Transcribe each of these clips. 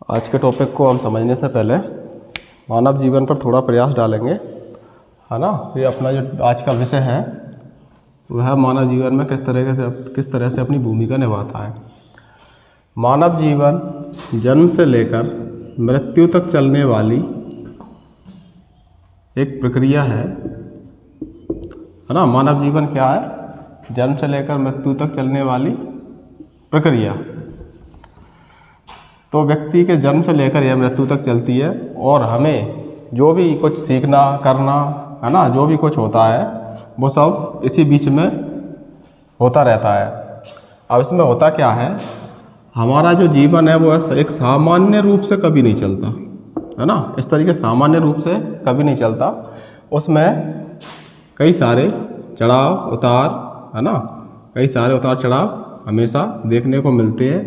आज के टॉपिक को हम समझने से पहले मानव जीवन पर थोड़ा प्रयास डालेंगे, है ना। ये अपना जो आज का विषय है वह मानव जीवन में किस तरह से अपनी भूमिका निभाता है। मानव जीवन जन्म से लेकर मृत्यु तक चलने वाली एक प्रक्रिया है ना। मानव जीवन क्या है? जन्म से लेकर मृत्यु तक चलने वाली प्रक्रिया। तो व्यक्ति के जन्म से लेकर यह मृत्यु तक चलती है और हमें जो भी कुछ सीखना करना है ना, जो भी कुछ होता है वो सब इसी बीच में होता रहता है। अब इसमें होता क्या है, हमारा जो जीवन है वो एक सामान्य रूप से कभी नहीं चलता, है ना। इस तरीके सामान्य रूप से कभी नहीं चलता। उसमें कई सारे चढ़ाव उतार, है ना, कई सारे उतार चढ़ाव हमेशा देखने को मिलते हैं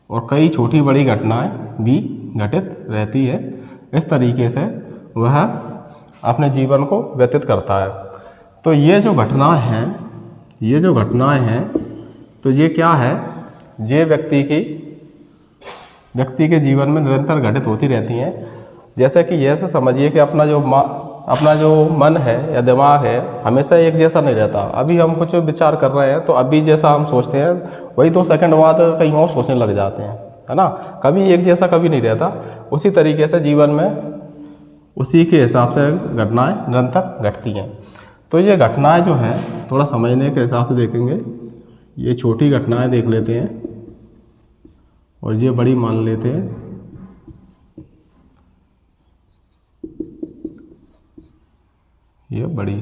और कई छोटी बड़ी घटनाएं भी घटित रहती है। इस तरीके से वह अपने जीवन को व्यतीत करता है। तो ये जो घटनाएं हैं तो ये क्या है, ये व्यक्ति के जीवन में निरंतर घटित होती रहती हैं। जैसे कि यह से समझिए कि अपना जो मन है या दिमाग है हमेशा एक जैसा नहीं रहता। अभी हम कुछ विचार कर रहे हैं तो अभी जैसा हम सोचते हैं वही 2 सेकंड बाद कहीं और सोचने लग जाते हैं, है ना। कभी एक जैसा कभी नहीं रहता। उसी तरीके से जीवन में उसी के हिसाब से घटनाएं निरंतर घटती हैं। तो ये घटनाएं जो हैं थोड़ा समझने के हिसाब से देखेंगे। ये छोटी घटनाएं देख लेते हैं और ये बड़ी मान लेते हैं। ये बड़ी।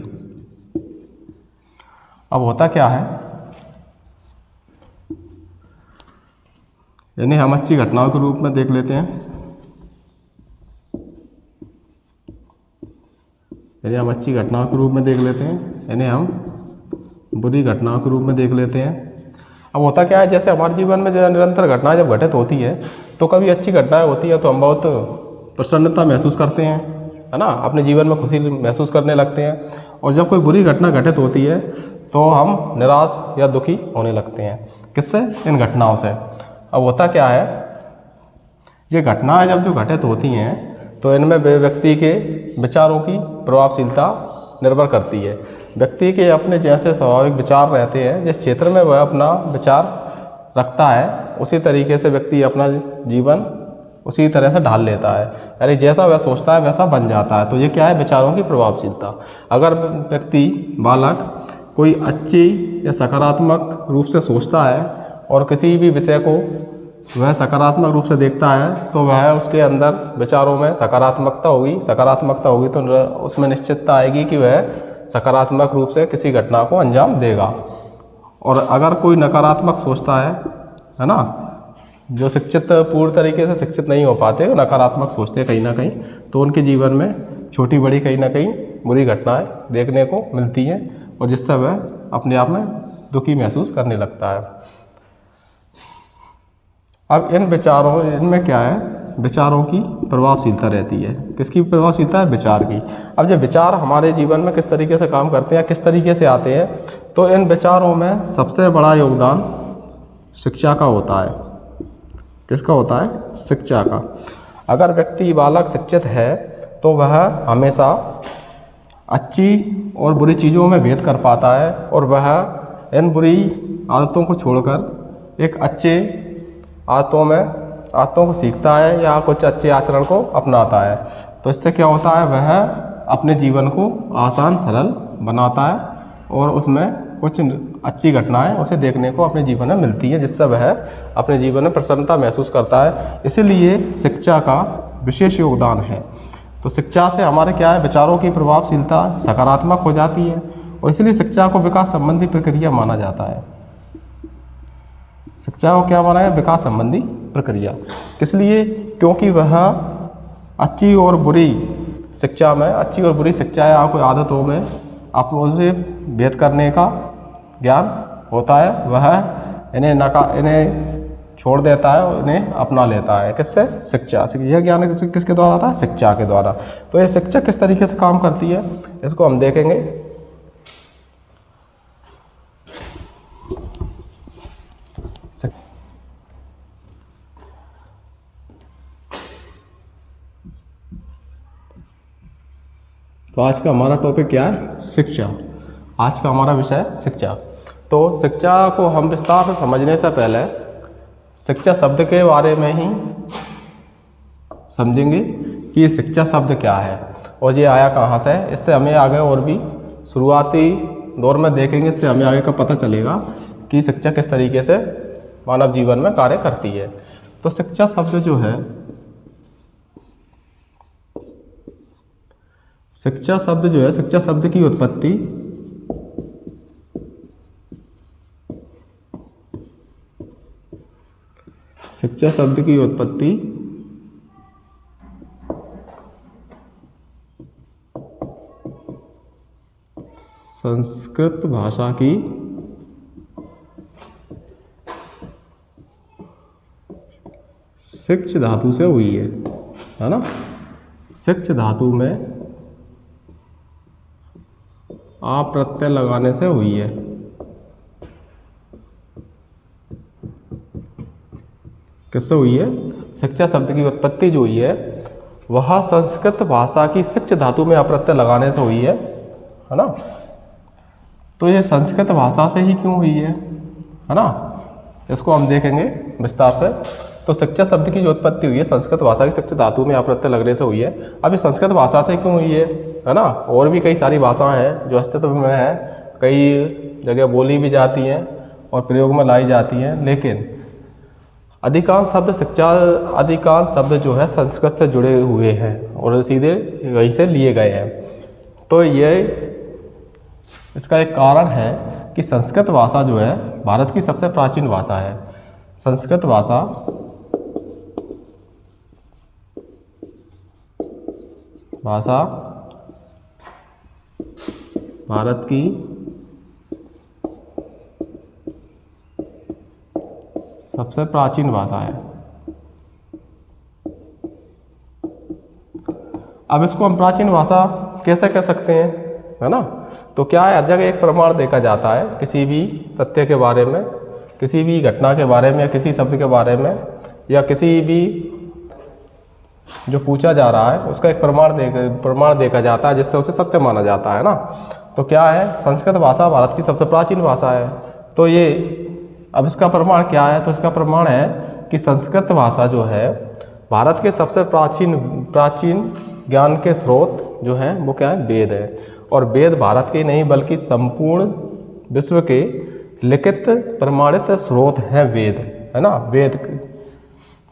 अब होता क्या है, यानी हम अच्छी घटनाओं के रूप में देख लेते हैं, यानी हम बुरी घटनाओं के रूप में देख लेते हैं। अब होता क्या है, जैसे हमारे जीवन में जो निरंतर घटनाएं जब घटित होती है तो कभी अच्छी घटनाएं होती है तो हम बहुत प्रसन्नता महसूस करते हैं, है ना, अपने जीवन में खुशी महसूस करने लगते हैं। और जब कोई बुरी घटना घटित होती है तो हम निराश या दुखी होने लगते हैं। किससे? इन घटनाओं से। अब होता क्या है, ये घटनाएं जब जो घटित होती हैं तो इनमें व्यक्ति के विचारों की प्रभावशीलता निर्भर करती है। व्यक्ति के अपने जैसे स्वाभाविक विचार रहते हैं, जिस क्षेत्र में वह अपना विचार रखता है उसी तरीके से व्यक्ति अपना जीवन उसी तरह से ढाल लेता है। यानी जैसा वह सोचता है वैसा बन जाता है। तो ये क्या है? विचारों की प्रभावशीलता। अगर व्यक्ति बालक कोई अच्छी या सकारात्मक रूप से सोचता है और किसी भी विषय को वह सकारात्मक रूप से देखता है तो वह उसके अंदर विचारों में सकारात्मकता होगी तो उसमें निश्चितता आएगी कि वह सकारात्मक रूप से किसी घटना को अंजाम देगा। और अगर कोई नकारात्मक सोचता है ना, जो पूर्ण तरीके से शिक्षित नहीं हो पाते, वो नकारात्मक सोचते हैं कहीं ना कहीं, तो उनके जीवन में छोटी बड़ी कहीं ना कहीं बुरी घटनाएं देखने को मिलती हैं और जिससे वह अपने आप में दुखी महसूस करने लगता है। अब इनमें क्या है, विचारों की प्रभावशीलता रहती है। किसकी प्रभावशीलता है? विचार की। अब जब विचार हमारे जीवन में किस तरीके से काम करते हैं, किस तरीके से आते हैं, तो इन विचारों में सबसे बड़ा योगदान शिक्षा का होता है। किसका होता है? शिक्षा का। अगर व्यक्ति बालक शिक्षित है तो वह हमेशा अच्छी और बुरी चीज़ों में भेद कर पाता है और वह इन बुरी आदतों को छोड़कर एक अच्छे आदतों को सीखता है या कुछ अच्छे आचरण को अपनाता है। तो इससे क्या होता है, वह अपने जीवन को आसान सरल बनाता है और उसमें कुछ अच्छी घटनाएं उसे देखने को अपने जीवन में मिलती है, जिससे वह अपने जीवन में प्रसन्नता महसूस करता है। इसीलिए शिक्षा का विशेष योगदान है। तो शिक्षा से हमारे क्या है, विचारों की प्रभावशीलता सकारात्मक हो जाती है और इसलिए शिक्षा को विकास संबंधी प्रक्रिया माना जाता है। शिक्षा को क्या माना है? विकास संबंधी प्रक्रिया। किस लिए? क्योंकि वह अच्छी और बुरी शिक्षा या कोई आदतों में आपको उसे भेद करने का ज्ञान होता है। वह इन्हें छोड़ देता है और इन्हें अपना लेता है। किससे? शिक्षा से। यह ज्ञान किसके द्वारा आता है? शिक्षा के द्वारा। तो ये शिक्षा किस तरीके से काम करती है इसको हम देखेंगे। तो आज का हमारा टॉपिक क्या है? शिक्षा। आज का हमारा विषय है शिक्षा। तो शिक्षा को हम विस्तार से समझने से पहले शिक्षा शब्द के बारे में ही समझेंगे कि ये शिक्षा शब्द क्या है और ये आया कहाँ से। इससे हमें आगे और भी शुरुआती दौर में देखेंगे, इससे हमें आगे का पता चलेगा कि शिक्षा किस तरीके से मानव जीवन में कार्य करती है। तो शिक्षा शब्द जो है, शिक्षा शब्द जो है, शिक्षा शब्द की उत्पत्ति संस्कृत भाषा की शिक्ष धातु से हुई है ना। शिक्ष धातु में आ प्रत्यय लगाने से हुई है। किससे हुई है? शिक्षा शब्द की उत्पत्ति जो हुई है वह संस्कृत भाषा की शिक्ष धातु में अप्रत्यय लगाने से हुई है ना। तो ये संस्कृत भाषा से ही क्यों हुई है ना, इसको हम देखेंगे विस्तार से। तो शिक्षा शब्द की जो उत्पत्ति हुई है संस्कृत भाषा की शिक्ष धातु में अप्रत्यय लगने से हुई है। अब ये संस्कृत भाषा से क्यों हुई है ना। और भी कई सारी भाषाएं हैं जो अस्तित्व में है, कई जगह बोली भी जाती हैं और प्रयोग में लाई जाती हैं, लेकिन अधिकांश शब्द जो है संस्कृत से जुड़े हुए हैं और सीधे वहीं से लिए गए हैं। तो ये इसका एक कारण है कि संस्कृत भाषा जो है भारत की सबसे प्राचीन भाषा है। संस्कृत भाषा भारत की सबसे प्राचीन भाषा है। अब इसको हम प्राचीन भाषा कैसे कह सकते हैं, है ना। तो क्या है, हर जगह एक प्रमाण देखा जाता है किसी भी तथ्य के बारे में, किसी भी घटना के बारे में, या किसी शब्द के बारे में, या किसी भी जो पूछा जा रहा है उसका एक प्रमाण देखा जाता है जिससे उसे सत्य माना जाता है ना। तो क्या है, संस्कृत भाषा भारत की सबसे प्राचीन भाषा है। तो ये अब इसका प्रमाण क्या है? तो इसका प्रमाण है कि संस्कृत भाषा जो है भारत के सबसे प्राचीन ज्ञान के स्रोत जो हैं वो क्या है? वेद है। और वेद भारत के नहीं बल्कि संपूर्ण विश्व के लिखित प्रमाणित स्रोत हैं वेद, है ना। वेद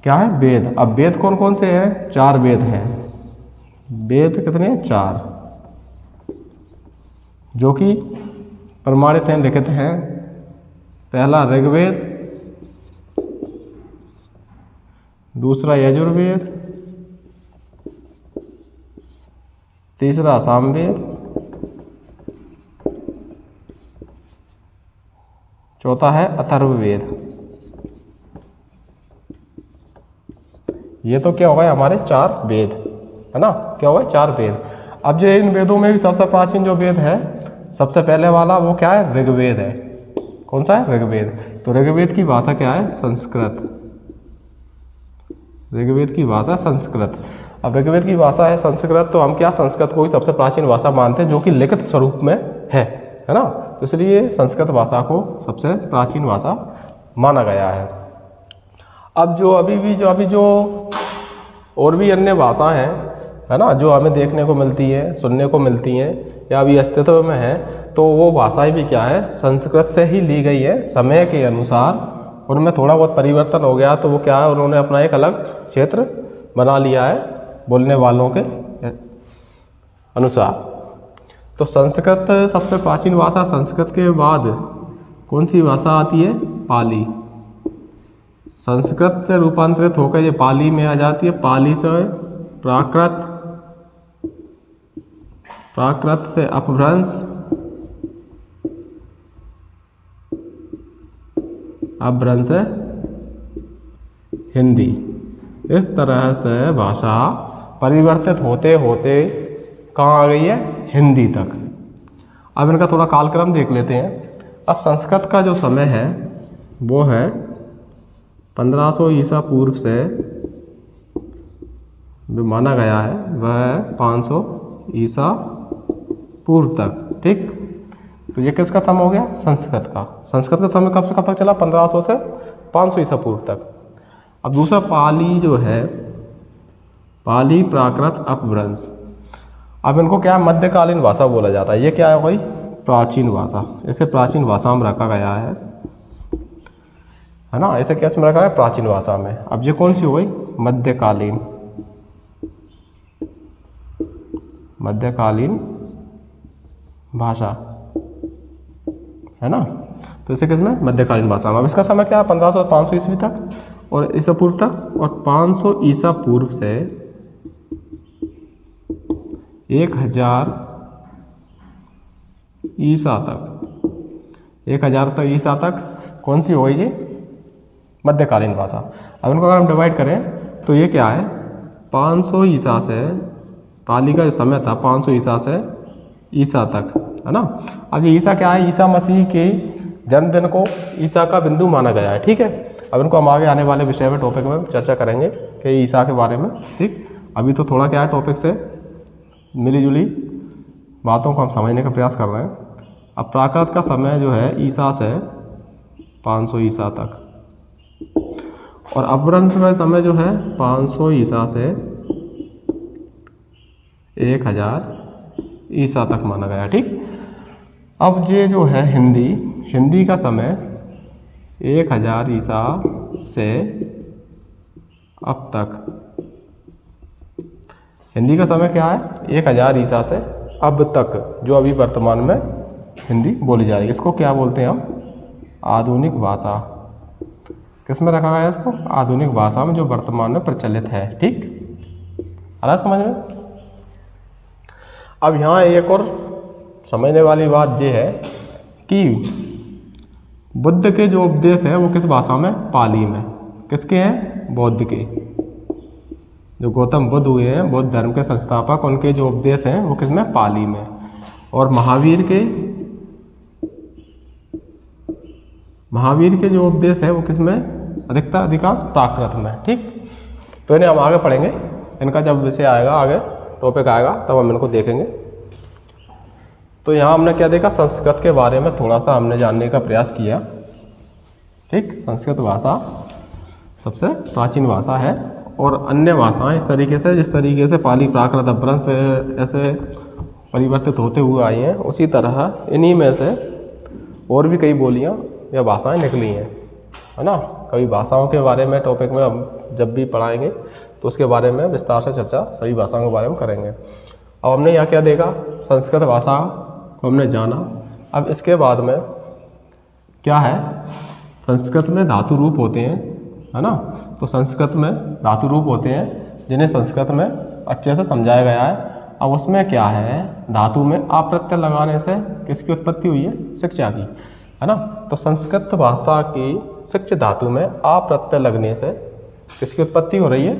क्या है? वेद। अब वेद कौन कौन से हैं? 4 वेद हैं। वेद कितने हैं? 4, जो कि प्रमाणित हैं, लिखित हैं। पहला ऋग्वेद, दूसरा यजुर्वेद, तीसरा सामवेद, चौथा है अथर्ववेद। ये तो क्या होगा, हमारे 4 वेद, है ना। क्या होगा? 4 वेद। अब जो इन वेदों में भी सबसे प्राचीन जो वेद है, सबसे पहले वाला वो क्या है? ऋग्वेद है। कौन सा है? ऋग्वेद। तो ऋग्वेद की भाषा क्या है? संस्कृत। ऋग्वेद की भाषा संस्कृत। अब ऋग्वेद की भाषा है संस्कृत, तो हम क्या संस्कृत को ही सबसे प्राचीन भाषा मानते हैं जो कि लिखित स्वरूप में है ना। तो इसलिए संस्कृत भाषा को सबसे प्राचीन भाषा माना गया है। अब जो अभी जो और भी अन्य भाषा हैं, है ना, जो हमें देखने को मिलती है, सुनने को मिलती हैं या अभी अस्तित्व में है, तो वो भाषाएं भी क्या है? संस्कृत से ही ली गई है। समय के अनुसार उनमें थोड़ा बहुत परिवर्तन हो गया, तो वो क्या है, उन्होंने अपना एक अलग क्षेत्र बना लिया है बोलने वालों के अनुसार। तो संस्कृत सबसे प्राचीन भाषा। संस्कृत के बाद कौन सी भाषा आती है? पाली। संस्कृत से रूपांतरित होकर ये पाली में आ जाती है। पाली से प्राकृत, प्राकृत से अपभ्रंश, अपभ्रंश से हिंदी। इस तरह से भाषा परिवर्तित होते होते कहाँ आ गई है? हिंदी तक। अब इनका थोड़ा कालक्रम देख लेते हैं। अब संस्कृत का जो समय है वो है 1500 ईसा पूर्व से जो माना गया है वह है 500 ईसा पूर्व तक। ठीक, तो ये किसका समय हो गया? संस्कृत का। संस्कृत का समय कब से कब तक चला? 1500 से 500 ईसा पूर्व तक। अब दूसरा पाली जो है, पाली प्राकृत अपभ्रंश। अब इनको क्या है? मध्यकालीन भाषा बोला जाता है। ये क्या है भाई? प्राचीन भाषा। इसे प्राचीन भाषा में रखा गया है ना? इसे कैसे में रखा है? प्राचीन भाषा में। अब ये कौन सी हो गई? मध्यकालीन, मध्यकालीन भाषा है ना? तो इसे किसमें? मध्यकालीन भाषा में। अब इसका समय क्या है? 1500 से 500 ईस्वी तक और ईसा पूर्व तक, और 500 ईसा पूर्व से 1000 ईसा तक, 1000 तक ईसा तक कौन सी हो गई ये? मध्यकालीन भाषा। अब इनको अगर हम डिवाइड करें तो ये क्या है? 500 ईसा से, पाली का जो समय था 500 ईसा से ईसा तक, है ना? अब ये ईसा क्या है? ईसा मसीह के जन्मदिन को ईसा का बिंदु माना गया है। ठीक है, अब इनको हम आगे आने वाले विषय में, टॉपिक में चर्चा करेंगे कि ईसा के बारे में। ठीक, अभी तो थोड़ा क्या है, टॉपिक से मिली जुली बातों को हम समझने का प्रयास कर रहे हैं। अब प्राकृत का समय जो है ईसा से 500 ईसा तक, और अपभ्रंश का समय जो है 500 ईसा से 1000 ईसा तक माना गया। ठीक, अब ये जो है हिंदी, हिंदी का समय 1000 ईसा से अब तक। हिंदी का समय क्या है? 1000 ईसा से अब तक, जो अभी वर्तमान में हिंदी बोली जा रही है। इसको क्या बोलते हैं हम? आधुनिक भाषा। किस में रखा गया है इसको? आधुनिक भाषा में, जो वर्तमान में प्रचलित है। ठीक, आ रहा समझ में? अब यहाँ एक और समझने वाली बात ये है कि बुद्ध के जो उपदेश हैं वो किस भाषा में? पाली में। किसके हैं? बौद्ध के। जो गौतम बुद्ध हुए हैं, बौद्ध धर्म के संस्थापक, उनके जो उपदेश हैं वो किस में? पाली में। और महावीर के जो उपदेश है वो किस में? अधिकांश प्राकृत में। ठीक, तो इन्हें हम आगे पढ़ेंगे। इनका जब विषय आएगा, आगे टॉपिक आएगा, तब हम इनको देखेंगे। तो यहाँ हमने क्या देखा? संस्कृत के बारे में थोड़ा सा हमने जानने का प्रयास किया। ठीक, संस्कृत भाषा सबसे प्राचीन भाषा है, और अन्य भाषाएं इस तरीके से, जिस तरीके से पाली प्राकृत अपभ्रंश ऐसे परिवर्तित होते हुए आई हैं, उसी तरह इन्हीं में से और भी कई बोलियां या भाषाएं निकली हैं, है ना? कई भाषाओं के बारे में टॉपिक में हम जब भी पढ़ाएंगे तो उसके बारे में विस्तार से चर्चा सभी भाषाओं के बारे में करेंगे। अब हमने यहाँ क्या देखा? संस्कृत भाषा को हमने जाना। अब इसके बाद में क्या है? संस्कृत में धातु रूप होते हैं, है ना? तो संस्कृत में धातु रूप होते हैं जिन्हें संस्कृत में अच्छे से समझाया गया है। अब उसमें क्या है? धातु में आ प्रत्यय लगाने से किसकी उत्पत्ति हुई है? शिक्षा की, है ना? तो संस्कृत भाषा की शिक्ष धातु में आ प्रत्यय लगने से किसकी उत्पत्ति हो रही है?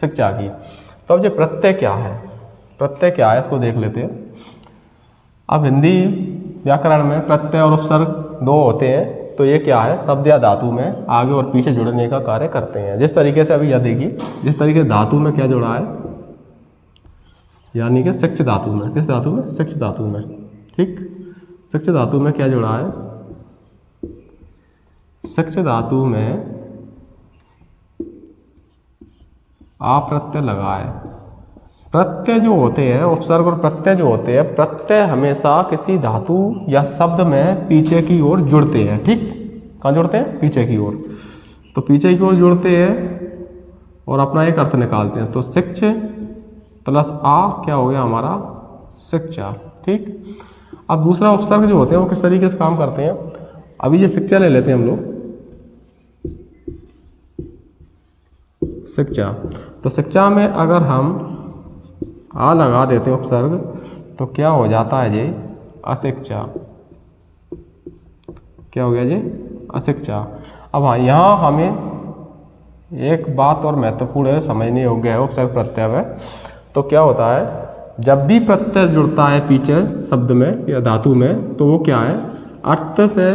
शिक्षा की। तो अब ये प्रत्यय क्या है? प्रत्यय क्या है इसको देख लेते हैं। अब हिंदी व्याकरण में प्रत्यय और उपसर्ग दो होते हैं। तो ये क्या है? शब्द या धातु में आगे और पीछे जुड़ने का कार्य करते हैं। जिस तरीके से अभी यह देखिए, जिस तरीके से धातु में क्या जुड़ा है, यानी कि शिक्ष धातु में। किस धातु में? शिक्ष धातु में। ठीक, शिक्ष धातु में क्या जुड़ा है? शिक्ष धातु में आ प्रत्यय लगा है। प्रत्यय जो होते हैं, उपसर्ग और प्रत्यय जो होते हैं, प्रत्यय हमेशा किसी धातु या शब्द में पीछे की ओर जुड़ते हैं। ठीक, कहाँ जुड़ते हैं? पीछे की ओर। तो पीछे की ओर जुड़ते हैं और अपना एक अर्थ निकालते हैं। तो शिक्ष प्लस आ क्या हो गया हमारा? शिक्षा। ठीक, अब दूसरा उपसर्ग जो होते हैं वो किस तरीके से काम करते हैं? अभी ये शिक्षा ले लेते हैं हम लोग, शिक्षा। तो शिक्षा में अगर हम आ लगा देते हैं उपसर्ग, तो क्या हो जाता है जी? अशिक्षा। क्या हो गया जी? अशिक्षा। अब हाँ, यहाँ हमें एक बात और महत्वपूर्ण है, समझने योग्य है उपसर्ग प्रत्यय में। तो क्या होता है? जब भी प्रत्यय जुड़ता है पीछे शब्द में या धातु में, तो वो क्या है? अर्थ से,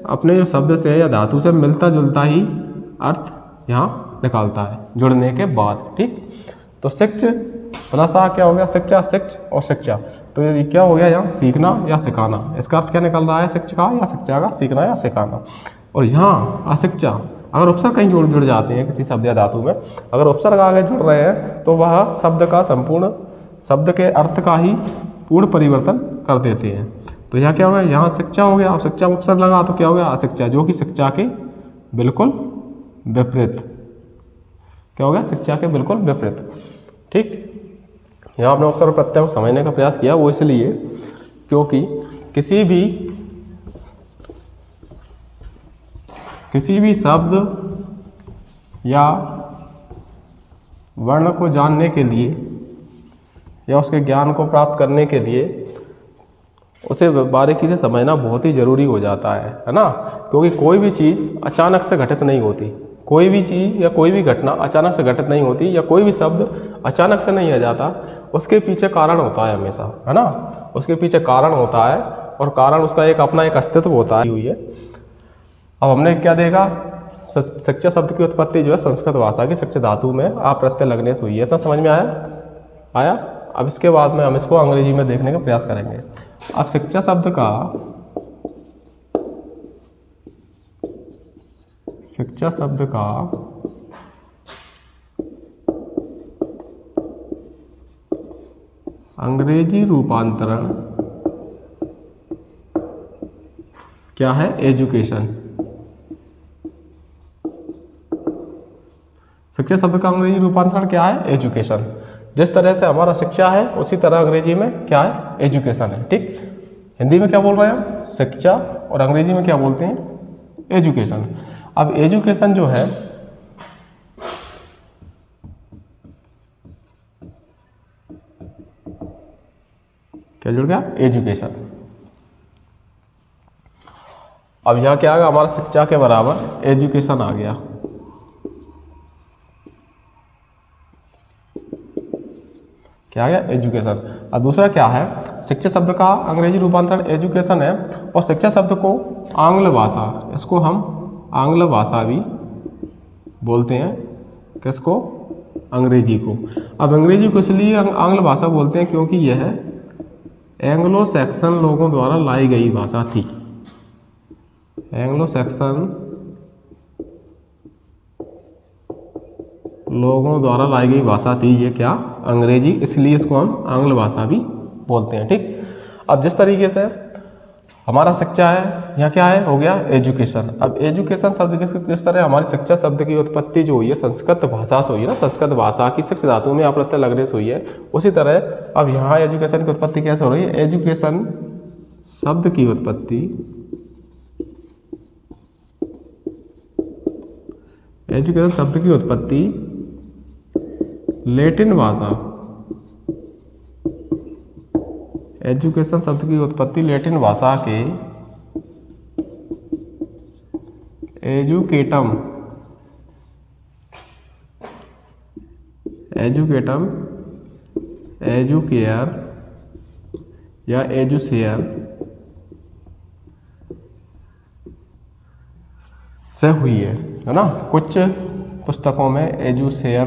अपने जो शब्द से या धातु से मिलता जुलता ही अर्थ यहाँ निकालता है जुड़ने के बाद। ठीक, तो शिक्ष प्लस आ क्या हो गया? शिक्षा, शिक्ष और शिक्षा। तो ये क्या हो गया यहाँ, सीखना या सिखाना। इसका अर्थ क्या निकल रहा है, शिक्षका या शिक्षा का सीखना या सिखाना। और यहाँ अशिक्षा, अगर उपसर्ग कहीं जुड़ जाते हैं किसी शब्द या धातु में, अगर उपसर्ग आगे जुड़ रहे हैं तो वह शब्द का संपूर्ण, शब्द के अर्थ का ही पूर्ण परिवर्तन कर देते हैं। तो यहाँ क्या हो गया, यहाँ शिक्षा हो गया, अब शिक्षा में उपसर्ग लगा तो क्या हो गया, अशिक्षा, जो कि शिक्षा के बिल्कुल विपरीत। क्या हो गया, शिक्षा के बिल्कुल विपरीत। ठीक, यहाँ आपने उपसर्ग प्रत्यय को समझने का प्रयास किया, वो इसलिए क्योंकि किसी भी शब्द या वर्ण को जानने के लिए या उसके ज्ञान को प्राप्त करने के लिए उसे बारीकी से समझना बहुत ही ज़रूरी हो जाता है ना। क्योंकि कोई भी चीज़ अचानक से घटित नहीं होती, कोई भी चीज़ या कोई भी घटना अचानक से घटित नहीं होती, या कोई भी शब्द अचानक से नहीं आ जाता, उसके पीछे कारण होता है हमेशा, है ना। उसके पीछे कारण होता है और कारण उसका एक अपना एक अस्तित्व होता है हुई है। अब हमने क्या देखा, शिक्षा शब्द की उत्पत्ति जो है संस्कृत भाषा की शिक्षा धातु में आप प्रत्यय लगने से हुई है। इतना समझ में आया। अब इसके बाद में हम इसको अंग्रेजी में देखने का प्रयास करेंगे। अब शिक्षा शब्द का अंग्रेजी रूपांतरण क्या है, एजुकेशन। शिक्षा शब्द का अंग्रेजी रूपांतरण क्या है, एजुकेशन। जिस तरह से हमारा शिक्षा है उसी तरह अंग्रेजी में क्या है, एजुकेशन है। ठीक, हिंदी में क्या बोल रहे हैं हम, शिक्षा, और अंग्रेजी में क्या बोलते हैं, एजुकेशन। अब एजुकेशन जो है क्या जुड़ गया, एजुकेशन। अब यहाँ क्या आ गया, हमारा शिक्षा के बराबर एजुकेशन आ गया। क्या आ गया, एजुकेशन। अब दूसरा क्या है, शिक्षा शब्द का अंग्रेजी रूपांतरण एजुकेशन है, और शिक्षा शब्द को आंग्ल भाषा, इसको हम आंग्ल भाषा भी बोलते हैं। किसको, अंग्रेजी को। अब अंग्रेजी को इसलिए आंग्ल भाषा बोलते हैं क्योंकि यह एंग्लो सैक्सन लोगों द्वारा लाई गई भाषा थी। एंग्लो सैक्सन लोगों द्वारा लाई गई भाषा थी ये क्या, अंग्रेजी, इसलिए इसको हम आंग्ल भाषा भी बोलते हैं। ठीक, अब जिस तरीके से हमारा शिक्षा है, यहाँ क्या है, हो गया एजुकेशन। अब एजुकेशन शब्द जिस तरह हमारी शिक्षा शब्द की उत्पत्ति जो हुई है संस्कृत भाषा से हुई है ना, संस्कृत भाषा की शिक्षा धातु में प्रत्यय लगने से हुई है, उसी तरह अब यहाँ एजुकेशन की उत्पत्ति कैसे हो रही है, एजुकेशन शब्द की उत्पत्ति लैटिन भाषा, एजुकेशन शब्द की उत्पत्ति लैटिन भाषा के एजुकेटम एजुकेयर या एजुसेयर से हुई है ना। कुछ पुस्तकों में एजुसेयर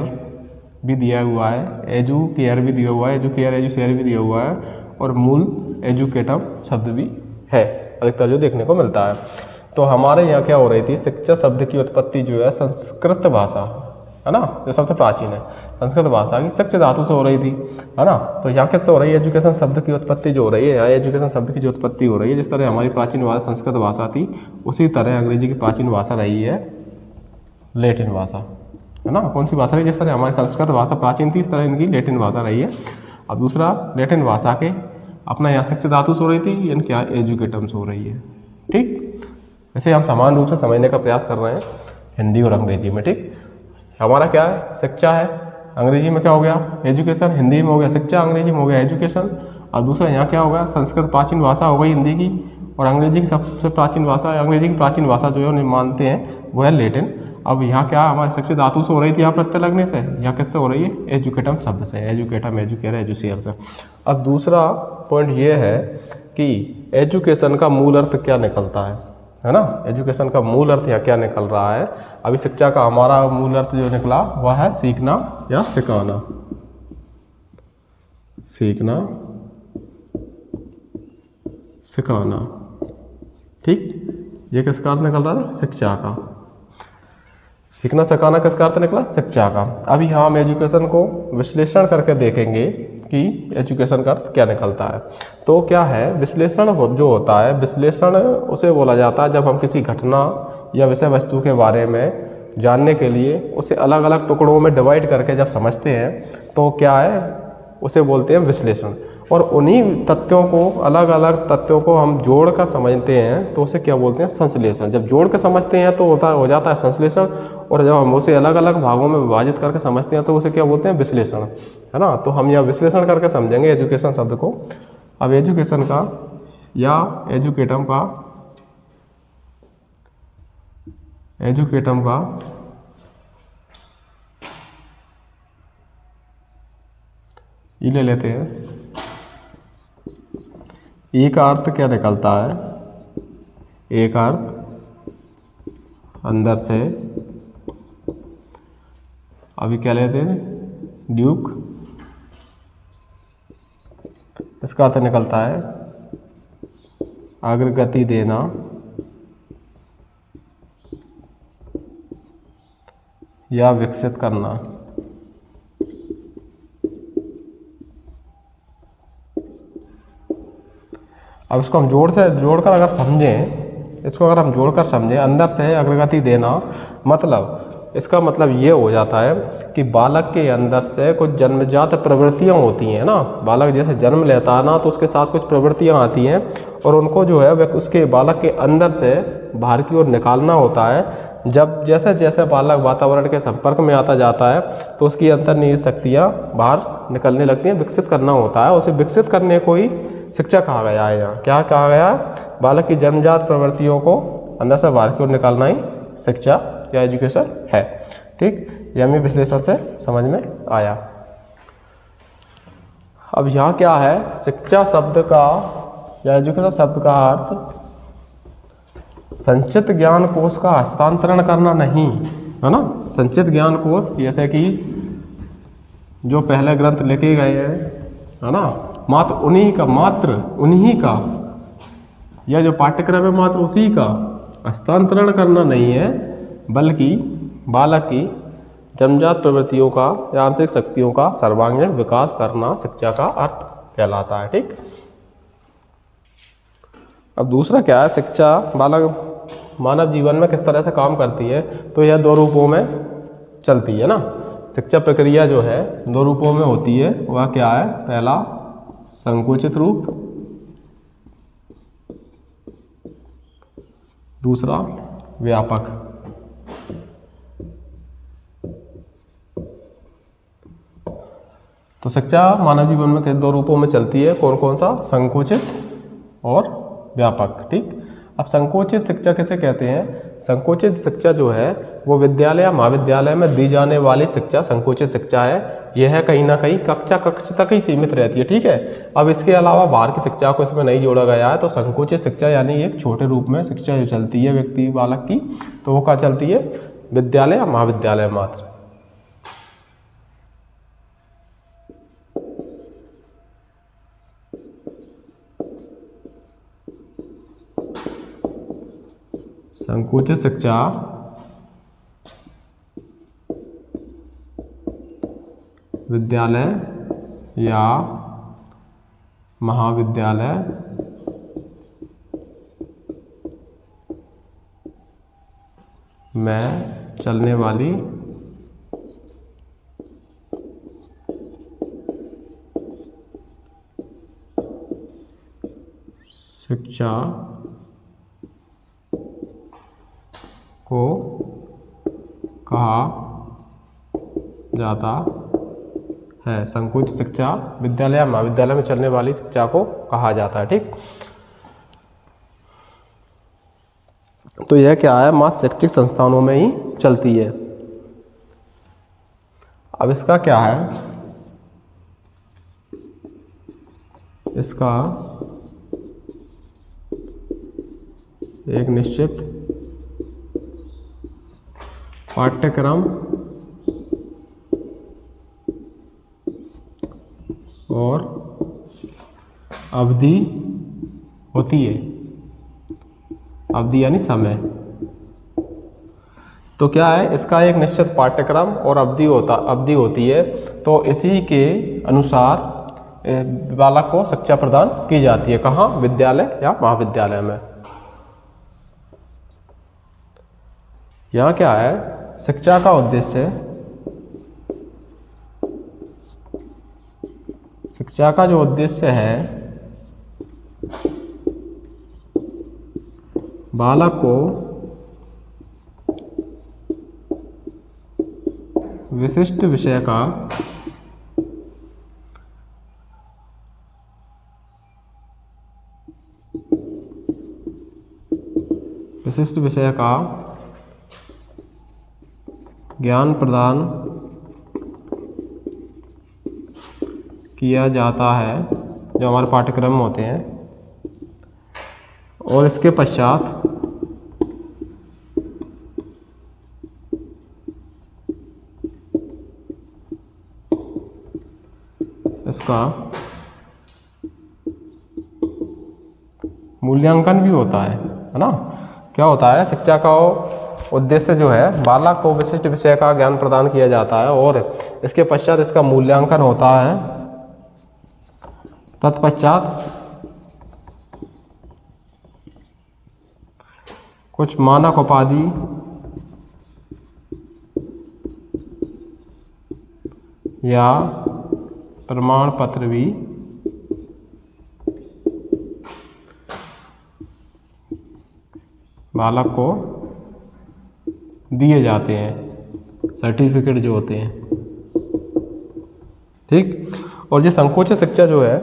भी दिया हुआ है, एजुकेयर भी दिया हुआ है, एजुकेयर एजुसेयर भी दिया हुआ है, और मूल एजुकेटम शब्द भी है अधिकतर जो देखने को मिलता है। तो हमारे यहाँ क्या हो रही थी, शिक्षा शब्द की उत्पत्ति जो है संस्कृत भाषा है ना, जो सबसे प्राचीन है, संस्कृत भाषा की शिक्षा धातु से हो रही थी, है ना। तो यहाँ किससे हो रही है, एजुकेशन शब्द की उत्पत्ति जो हो रही है, यहाँ एजुकेशन शब्द की जो उत्पत्ति हो रही है, जिस तरह हमारी प्राचीन भाषा संस्कृत भाषा थी उसी तरह अंग्रेजी की प्राचीन भाषा रही है लैटिन भाषा, है ना। कौन सी भाषा रही, जिस तरह हमारी संस्कृत भाषा प्राचीन थी इस तरह इनकी लैटिन भाषा रही है। अब दूसरा, लैटिन भाषा के अपना यहाँ शिक्षा धातु से हो रही थी, इनके यहाँ एजुकेटम से हो रही है। ठीक, ऐसे हम समान रूप से समझने का प्रयास कर रहे हैं हिंदी और अंग्रेजी में। ठीक, हमारा क्या है, शिक्षा है, अंग्रेजी में क्या हो गया, एजुकेशन, हिंदी में हो गया शिक्षा, अंग्रेजी में हो गया एजुकेशन। और दूसरा यहाँ क्या होगा, संस्कृत प्राचीन भाषा हो गई हिंदी की, और अंग्रेजी की सबसे प्राचीन भाषा, अंग्रेजी की प्राचीन भाषा जो है उन्हें मानते हैं वो है लैटिन। अब यहाँ क्या हमारी शिक्षा धातु से हो रही थी, यहाँ प्रत्यय लगने से, यहाँ किससे हो रही है, एजुकेटम शब्द से, एजुकेटम एजुकेयर एजुसेयर से। अब दूसरा पॉइंट ये है कि एजुकेशन का मूल अर्थ क्या निकलता है ना, एजुकेशन का मूल अर्थ यहाँ क्या निकल रहा है। अभी शिक्षा का हमारा मूल अर्थ जो निकला वह है सीखना या सिखाना, सीखना सिखाना। ठीक, ये किसका अर्थ निकल रहा है? शिक्षा का। सीखना सिखाना किसका अर्थ निकला? शिक्षा का। अभी हम एजुकेशन को विश्लेषण करके देखेंगे कि एजुकेशन का अर्थ क्या निकलता है। तो क्या है विश्लेषण जो होता है, विश्लेषण उसे बोला जाता है जब हम किसी घटना या विषय वस्तु के बारे में जानने के लिए उसे अलग अलग टुकड़ों में डिवाइड करके जब समझते हैं तो क्या है, उसे बोलते हैं विश्लेषण। और उन्हीं तथ्यों को, अलग अलग तथ्यों को हम जोड़कर समझते हैं तो उसे क्या बोलते हैं? संश्लेषण। जब जोड़ कर समझते हैं तो हो जाता है संश्लेषण, और जब हम उसे अलग अलग भागों में विभाजित करके समझते हैं तो उसे क्या बोलते हैं? विश्लेषण, है ना। तो हम यह विश्लेषण करके समझेंगे एजुकेशन शब्द को। अब एजुकेशन का या एजुकेटम का ये ले लेते हैं। ए का अर्थ क्या निकलता है? ए का अर्थ अंदर से। अभी क्या लेते हैं? ड्यूक। इसका अर्थ निकलता है अग्रगति देना या विकसित करना। अब इसको हम जोड़कर अगर समझें, अंदर से अग्रगति देना, मतलब इसका मतलब ये हो जाता है कि बालक के अंदर से कुछ जन्मजात प्रवृत्तियां होती हैं ना। बालक जैसे जन्म लेता है ना तो उसके साथ कुछ प्रवृत्तियां आती हैं और उनको जो है वह उसके बालक के अंदर से बाहर की ओर निकालना होता है। जब जैसे जैसे बालक वातावरण के संपर्क में आता जाता है तो उसकी अंतर्निहित शक्तियाँ बाहर निकलने लगती हैं, विकसित करना होता है। उसे विकसित करने को ही शिक्षा कहा गया है। यहाँ क्या कहा गया? बालक की जन्मजात प्रवृत्तियों को अंदर से बाहर की ओर निकालना ही शिक्षा या एजुकेशन है। ठीक, यह हमें विश्लेषण से समझ में आया। अब यहाँ क्या है, शिक्षा शब्द का या एजुकेशन शब्द का अर्थ संचित ज्ञान कोश का हस्तांतरण करना नहीं, है ना। संचित ज्ञान कोश जैसे कि जो पहले ग्रंथ लिखे गए हैं, है ना, मात्र उन्हीं का या जो पाठ्यक्रम है मात्र उसी का हस्तांतरण करना नहीं है, बल्कि बालक की जन्मजात प्रवृत्तियों का या आंतरिक शक्तियों का सर्वांगीण विकास करना शिक्षा का अर्थ कहलाता है। ठीक, अब दूसरा क्या है, शिक्षा बालक मानव जीवन में किस तरह से काम करती है। तो यह दो रूपों में चलती है ना। शिक्षा प्रक्रिया जो है दो रूपों में होती है। वह क्या है? पहला संकुचित रूप, दूसरा व्यापक। तो शिक्षा मानव जीवन में किन दो रूपों में चलती है? कौन कौन सा? संकुचित और व्यापक। ठीक, अब संकोचित शिक्षा किसे कहते हैं? संकोचित शिक्षा जो है वो विद्यालय या महाविद्यालय में दी जाने वाली शिक्षा संकोचित शिक्षा है। यह कहीं ना कहीं कक्ष तक ही सीमित रहती है। ठीक है, अब इसके अलावा बाहर की शिक्षा को इसमें नहीं जोड़ा गया है। तो संकोचित शिक्षा यानी एक छोटे रूप में शिक्षा जो चलती है व्यक्ति बालक की, तो वो क्या चलती है? विद्यालय या महाविद्यालय मात्र। संकुचित शिक्षा विद्यालय या महाविद्यालय में चलने वाली शिक्षा को कहा जाता है। संकुचित शिक्षा विद्यालय या महाविद्यालय में चलने वाली शिक्षा को कहा जाता है। ठीक, तो यह क्या है? मात्र शैक्षिक संस्थानों में ही चलती है। अब इसका क्या है? इसका एक निश्चित पाठ्यक्रम और अवधि होती है, अवधि यानी समय। तो क्या है, इसका एक निश्चित पाठ्यक्रम और अवधि होती है। तो इसी के अनुसार बालक को शिक्षा प्रदान की जाती है। कहाँ? विद्यालय या महाविद्यालय में। यहाँ क्या है, शिक्षा का उद्देश्य, शिक्षा का जो उद्देश्य है, बालक को विशिष्ट विषय का ज्ञान प्रदान किया जाता है, जो हमारे पाठ्यक्रम में होते हैं। और इसके पश्चात इसका मूल्यांकन भी होता है ना। क्या होता है, शिक्षा का उद्देश्य जो है, बालक को विशिष्ट विषय का ज्ञान प्रदान किया जाता है और इसके पश्चात इसका मूल्यांकन होता है। तत्पश्चात कुछ मानक उपाधि या प्रमाण पत्र भी बालक को दिए जाते हैं, सर्टिफिकेट जो होते हैं। ठीक। और ये संकोचित शिक्षा जो है,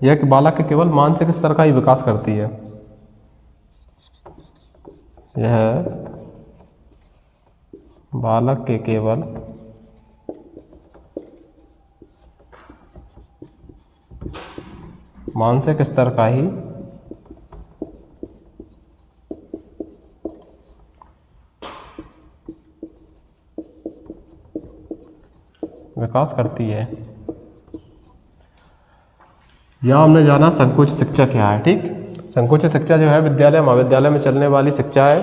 यह बालक के केवल मानसिक स्तर का ही विकास करती है। यह बालक के केवल मानसिक स्तर का ही विकास करती है। यहाँ हमने जाना संकोचित शिक्षा क्या है। ठीक। संकोचित शिक्षा जो है, विद्यालय महाविद्यालय में चलने वाली शिक्षा है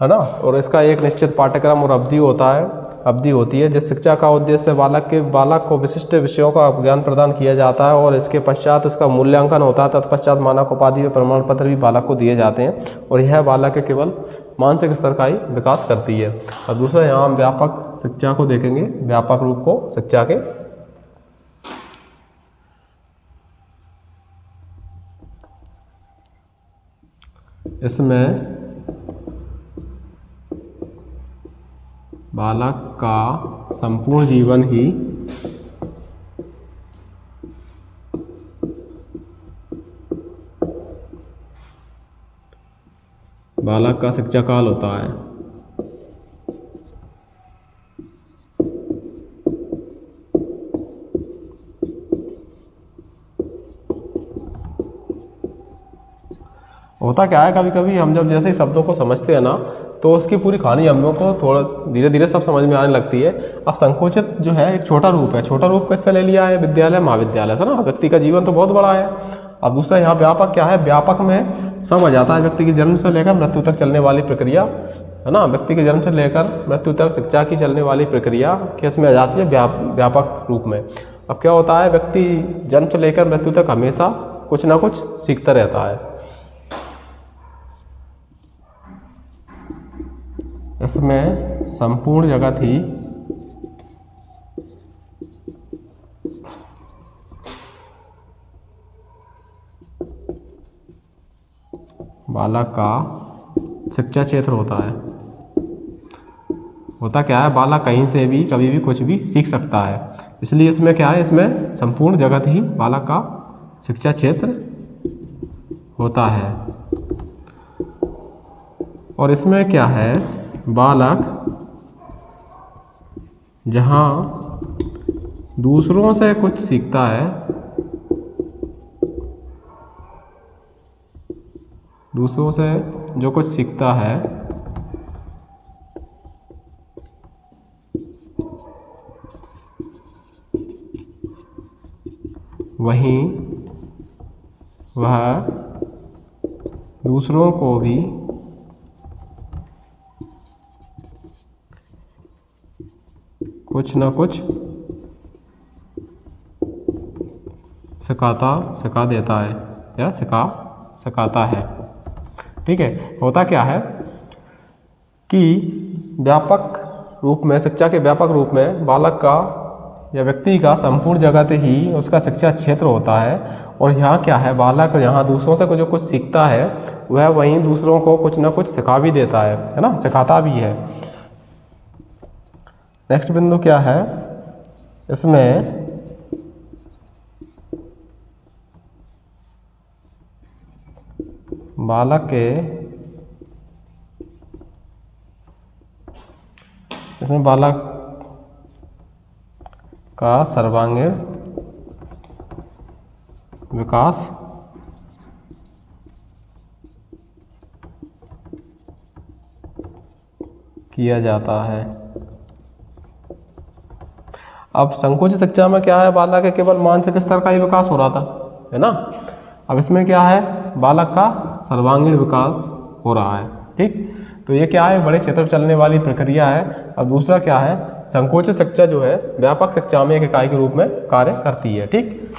ना। और इसका एक निश्चित पाठ्यक्रम और अवधि होती है। जिस शिक्षा का उद्देश्य बालक को विशिष्ट विषयों का ज्ञान प्रदान किया जाता है और इसके पश्चात इसका मूल्यांकन होता है। तत्पश्चात मानक उपाधि और प्रमाण पत्र भी बालक को दिए जाते हैं और यह बालक के केवल मानसिक स्तर का ही विकास करती है। और दूसरा, यहाँ हम व्यापक शिक्षा को देखेंगे, व्यापक रूप को शिक्षा के। इसमें बालक का संपूर्ण जीवन ही बालक का शिक्षा काल होता है। होता क्या है, कभी कभी हम जब जैसे ही शब्दों को समझते हैं ना, तो उसकी पूरी कहानी हम लोग को थोड़ा धीरे धीरे सब समझ में आने लगती है। अब संकोचित जो है एक छोटा रूप है। छोटा रूप किससे ले लिया है? विद्यालय महाविद्यालय से ना। व्यक्ति का जीवन तो बहुत बड़ा है। अब दूसरा यहाँ व्यापक क्या है? व्यापक में सब आ जाता है, व्यक्ति की जन्म से लेकर मृत्यु तक चलने वाली प्रक्रिया, है ना। व्यक्ति के जन्म से लेकर मृत्यु तक शिक्षा की चलने वाली प्रक्रिया किस में आ जाती है? व्यापक रूप में। अब क्या होता है, व्यक्ति जन्म से लेकर मृत्यु तक हमेशा कुछ ना कुछ सीखता रहता है। इसमें संपूर्ण जगत ही बालक का शिक्षा क्षेत्र होता है। होता क्या है, बालक कहीं से भी कभी भी कुछ भी सीख सकता है। इसलिए इसमें क्या है, इसमें संपूर्ण जगत ही बालक का शिक्षा क्षेत्र होता है। और इसमें क्या है, बालक जहाँ दूसरों से कुछ सीखता है, दूसरों से जो कुछ सीखता है वहीं वह दूसरों को भी कुछ न कुछ सिखा देता है या सिखाता है। ठीक है, होता क्या है कि व्यापक रूप में, शिक्षा के व्यापक रूप में बालक का या व्यक्ति का संपूर्ण जगत ही उसका शिक्षा क्षेत्र होता है। और यहाँ क्या है, बालक यहाँ दूसरों से जो कुछ सीखता है वह वहीं दूसरों को कुछ ना कुछ सिखा भी देता है ना, सिखाता भी है। नेक्स्ट बिंदु क्या है, इसमें बालक का सर्वांगीण विकास किया जाता है। अब संकुचित शिक्षा में क्या है, बालक के केवल मानसिक स्तर का ही विकास हो रहा था, है ना। अब इसमें क्या है, बालक का सर्वांगीण विकास हो रहा है। ठीक, तो ये क्या है, बड़े क्षेत्र में चलने वाली प्रक्रिया है। अब दूसरा क्या है, संकुचित शिक्षा जो है व्यापक शिक्षा में एक इकाई के रूप में कार्य करती है। ठीक,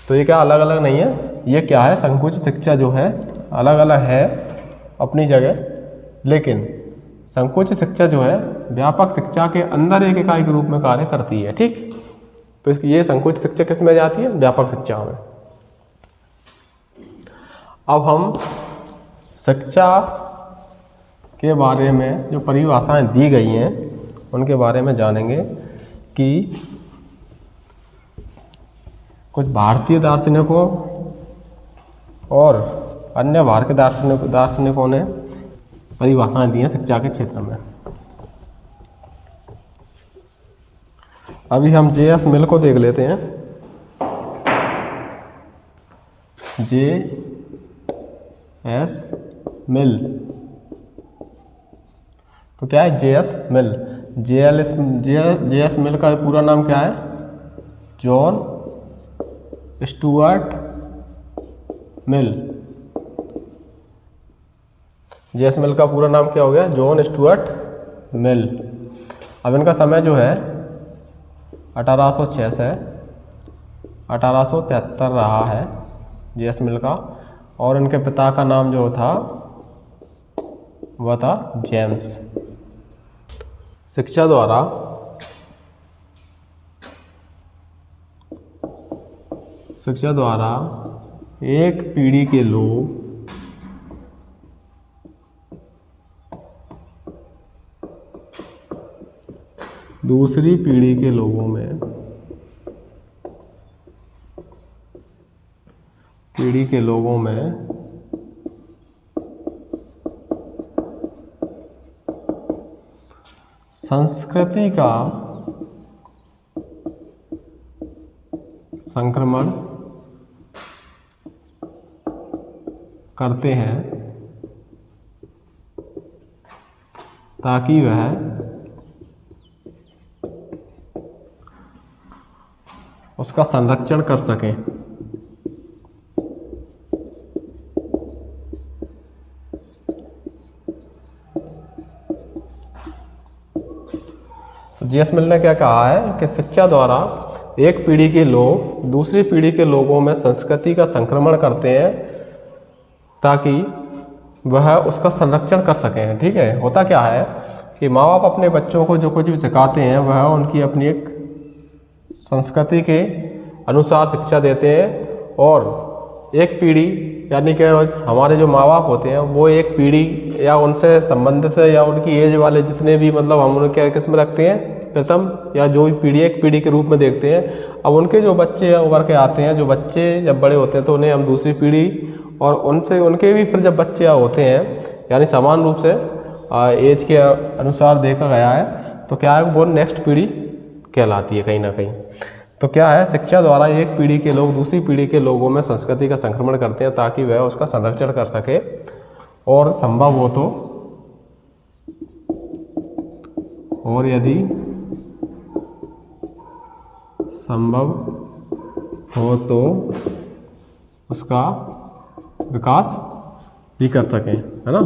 तो ये क्या अलग अलग नहीं है, ये क्या है, संकुचित शिक्षा जो है अलग अलग है अपनी जगह, लेकिन संकुचित शिक्षा जो है व्यापक शिक्षा के अंदर एक इकाई के रूप में कार्य करती है। ठीक, तो ये संकुचित शिक्षा किस में जाती है, व्यापक शिक्षा में। अब हम शिक्षा के बारे में जो परिभाषाएं दी गई हैं उनके बारे में जानेंगे कि कुछ भारतीय दार्शनिकों और अन्य भारतीय दार्शनिकों ने परिभाषाएं दी हैं शिक्षा के क्षेत्र में। अभी हम J.S. मिल को देख लेते हैं। J.S. मिल, तो क्या है J.S. मिल, J.S. मिल का पूरा नाम क्या है, जॉन स्टुअर्ट मिल। J.S. मिल का पूरा नाम क्या हो गया, जॉन स्टुअर्ट मिल। अब इनका समय जो है 1806 से 1873 रहा है J.S. मिल का, और इनके पिता का नाम जो था वह था जेम्स। शिक्षा द्वारा एक पीढ़ी के लोग दूसरी पीढ़ी के लोगों में संस्कृति का संक्रमण करते हैं ताकि वह उसका संरक्षण कर सकें। J.S. मिल ने क्या कहा है कि शिक्षा द्वारा एक पीढ़ी के लोग दूसरी पीढ़ी के लोगों में संस्कृति का संक्रमण करते हैं ताकि वह उसका संरक्षण कर सकें। ठीक है, होता क्या है कि माँ बाप अपने बच्चों को जो कुछ भी सिखाते हैं वह उनकी अपनी एक संस्कृति के अनुसार शिक्षा देते हैं, और एक पीढ़ी यानी कि हमारे जो माँ बाप होते हैं वो एक पीढ़ी या उनसे संबंधित या उनकी एज वाले जितने भी मतलब हम उनके किस में रखते हैं, प्रथम या जो पीढ़ी एक पीढ़ी के रूप में देखते हैं। अब उनके जो बच्चे उभर के आते हैं, जो बच्चे जब बड़े होते हैं तो उन्हें हम दूसरी पीढ़ी, और उनके भी फिर जब बच्चे होते हैं यानी समान रूप से एज के अनुसार देखा गया है, तो क्या है वो नेक्स्ट पीढ़ी कहलाती है कहीं ना कहीं। तो क्या है, शिक्षा द्वारा एक पीढ़ी के लोग दूसरी पीढ़ी के लोगों में संस्कृति का संक्रमण करते हैं ताकि वह उसका संरक्षण कर सके, और संभव हो तो, और यदि संभव हो तो उसका विकास भी कर सकें, है ना।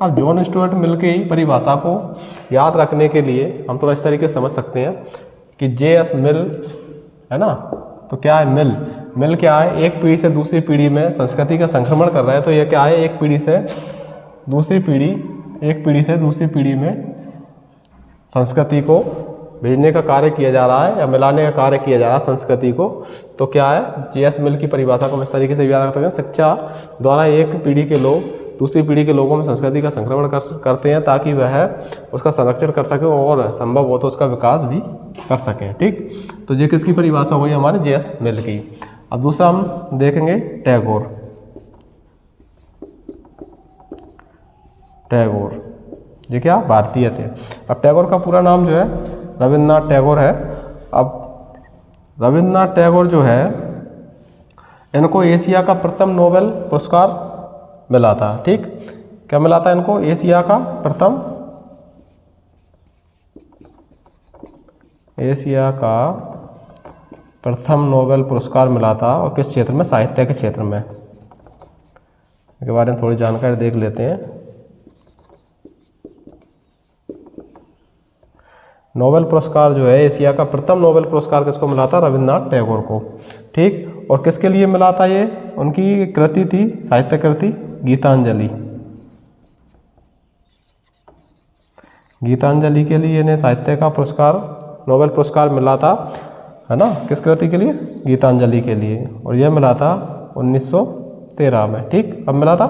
अब जॉन स्टुअर्ट मिल की परिभाषा को याद रखने के लिए हम थोड़ा इस तरीके से समझ सकते हैं कि J.S. मिल, है ना। तो क्या है मिल? मिल क्या है? एक पीढ़ी से दूसरी पीढ़ी में संस्कृति का संक्रमण कर रहा है। तो यह क्या है? एक पीढ़ी से दूसरी पीढ़ी में संस्कृति को भेजने का कार्य किया जा रहा है या मिलाने का कार्य किया जा रहा है संस्कृति को। तो क्या है? J.S. मिल की परिभाषा को हम इस तरीके से याद रखते हैं, शिक्षा द्वारा एक पीढ़ी के लोग दूसरी पीढ़ी के लोगों में संस्कृति का संक्रमण करते हैं ताकि वह उसका संरक्षण कर सके और संभव हो तो उसका विकास भी कर सकें। ठीक, तो ये किसकी परिभाषा हुई? हमारे J.S. मिल की। अब दूसरा हम देखेंगे टैगोर। ये क्या? भारतीय थे। अब टैगोर का पूरा नाम जो है रविन्द्रनाथ टैगोर है। अब रविन्द्रनाथ टैगोर जो है, इनको एशिया का प्रथम नोबेल पुरस्कार मिला था। ठीक, क्या मिला था इनको? एशिया का प्रथम नोबेल पुरस्कार मिला था। और किस क्षेत्र में? साहित्य के क्षेत्र में। इसके बारे में थोड़ी जानकारी देख लेते हैं। नोबेल पुरस्कार जो है, एशिया का प्रथम नोबेल पुरस्कार किसको मिला था? रविन्द्रनाथ टैगोर को। ठीक, और किसके लिए मिला था ये? उनकी कृति थी, साहित्य कृति गीतांजलि। गीतांजलि के लिए इन्हें साहित्य का पुरस्कार, नोबेल पुरस्कार मिला था, है ना। किस कृति के लिए? गीतांजलि के लिए। और यह मिला था 1913 में। ठीक, अब मिला था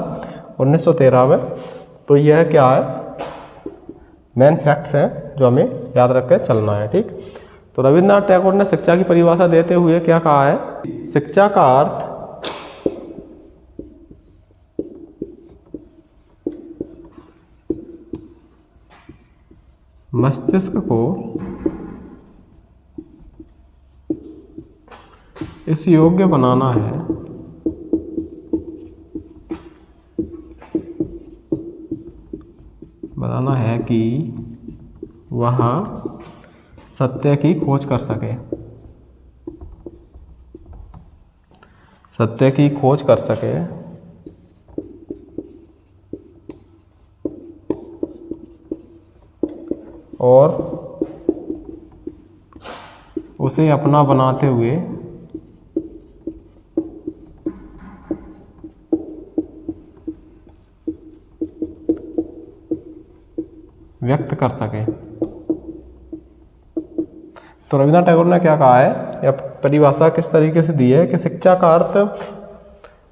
1913 में। तो यह क्या है? मेन फैक्ट्स हैं जो हमें याद रख के चलना है। ठीक, तो रविन्द्रनाथ टैगोर ने शिक्षा की परिभाषा देते हुए क्या कहा है? शिक्षा का अर्थ मस्तिष्क को इस योग्य बनाना है कि वह सत्य की खोज कर सके। और उसे अपना बनाते हुए व्यक्त कर सके। तो रविन्द्रनाथ टैगोर ने क्या कहा है, या परिभाषा किस तरीके से दी है कि शिक्षा का अर्थ